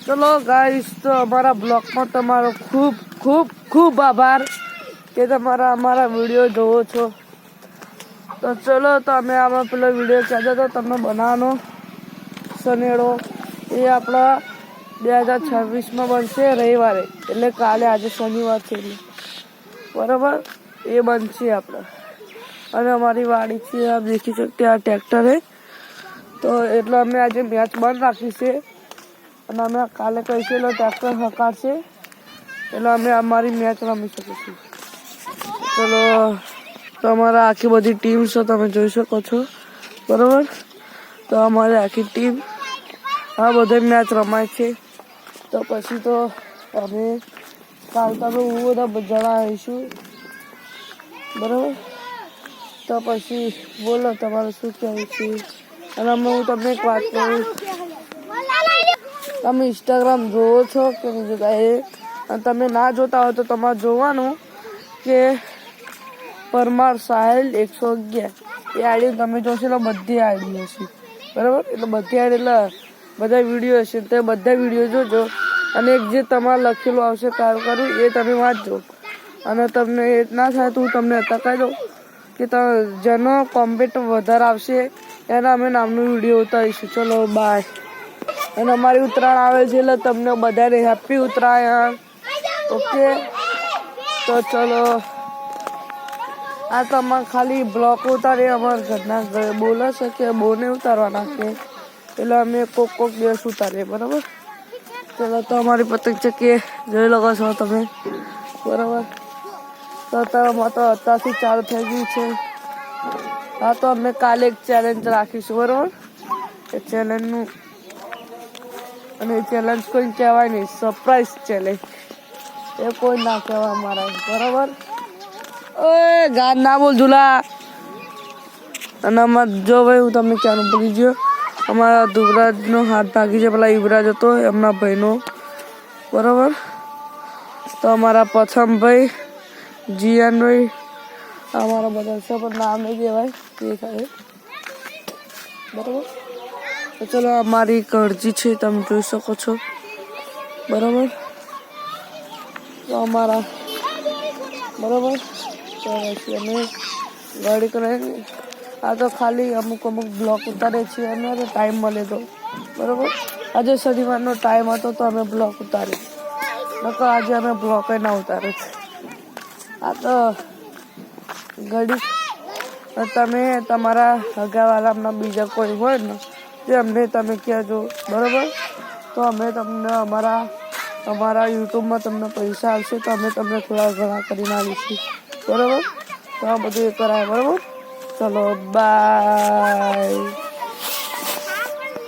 चलो गाइस, तो हमारा ब्लॉग में तमारो खूब खूब खूब आभार के तमारा हमारा वीडियो जोवो छो। तो चलो तो अमे आमा पेलो वीडियो कहेता तो तमने बनावनो सनेड़ो ए आपड़ा 2026 में बनशे रविवारे एटले काले आज शनिवार छे बराबर ए बनशे आपड़ा। अने अमारी वाड़ी थी आप देखी सकते आ ट्रेक्टर है तो एटले अमे आज मैच बंद राखी छे અને અમે કાલે કહીશેલો ટ્રેક્ટર હકાશે એટલે અમે અમારી મેચ રમી શકીશું। ચલો તમારા આખી બધી ટીમ છે તમે જોઈ શકો છો બરાબર। તો અમારી આખી ટીમ આ બધે મેચ રમાય છે તો પછી તો અમે કાલ તો અમે બધા જણા આવીશું બરાબર। તો પછી બોલો તમારું શું કહેવું છે। અને અમે હું તમને એક વાત કહું, તમે ઇન્સ્ટાગ્રામ જોવો છો કે નહીં જોતા એ અને તમે ના જોતા હોય તો તમારે જોવાનું કે પરમાર સાહેલ 111 એ આઈડી તમે જોશો એટલે બધી આઈડી હશે બરાબર। એટલે બધી આઈડી એટલે બધા વિડીયો હશે તો બધા વિડીયો જોજો અને એક જે તમારે લખેલું આવશે કારું કરું એ તમે વાંચજો અને તમને એ ના થાય તો હું તમને અત્યારે કહી દઉં કે જેનો કોમ્પેટ વધારે આવશે એના અમે નામનું વિડીયો ઉતારીશું। ચલો બાય। અને અમારી ઉત્તરાયણ આવે છે એટલે તમને બધાને હેપી ઉત્તરાયણ। ઓકે તો ચલો આ તો અમારે ખાલી બ્લોક ઉતારે અમારા ઘરના બોલે છે કે બોને ઉતારવાના છે એટલે અમે કોક દિવસ ઉતારીએ બરાબર। ચલો તો અમારી પતંગ ચક્કી જોઈ લો છો તમે બરાબર। તો અત્યારમાં તો અત્યારથી ચાલુ થઈ ગયું છે। હા તો અમે કાલે એક ચેલેન્જ રાખીશું બરાબર। એ ચેલેન્જનું અને ચેલેન્જ કોઈ કહેવાય નહીં, સરપ્રાઈઝ ચેલેન્જ એ કોઈ ના કહેવાય અમારા બરાબર। ઓય ગાન ના બોલ ઝુલા। અને અમારે જો ભાઈ હું તમને ક્યાંનું ભૂલી ગયો, અમારા ધુવરાજનો હાથ ભાગી છે, પેલા યુવરાજ હતો એમના ભાઈનો બરાબર। તો અમારા પ્રથમભાઈ જીયાનભાઈ અમારા બધા છે પણ નામ નહીં કહેવાય એ ખાય બરાબર। તો ચલો અમારી અરજી છે તમે જોઈ શકો છો બરાબર। તો અમારા બરાબર તો પછી અમે ગાડી કરાવીને આ તો ખાલી અમુક બ્લોક ઉતારે છીએ અમે ટાઈમ મળે તો બરાબર। આજે શનિવારનો ટાઈમ હતો તો અમે બ્લોક ઉતાર્યો નકર આજે અમે બ્લોક ના ઉતારે છે। આ તો ઘડી તમે તમારા હગાવાલામાં બીજા કોઈ હોય ને તે અમને તમે કહેજો બરાબર। તો અમે તમને અમારા યુટ્યુબમાં તમને પૈસા આવશે તો અમે તમને થોડા ઘણા કરીને આવીશું બરાબર। તો આ બધું એ કરાય બરાબર। ચલો બાય।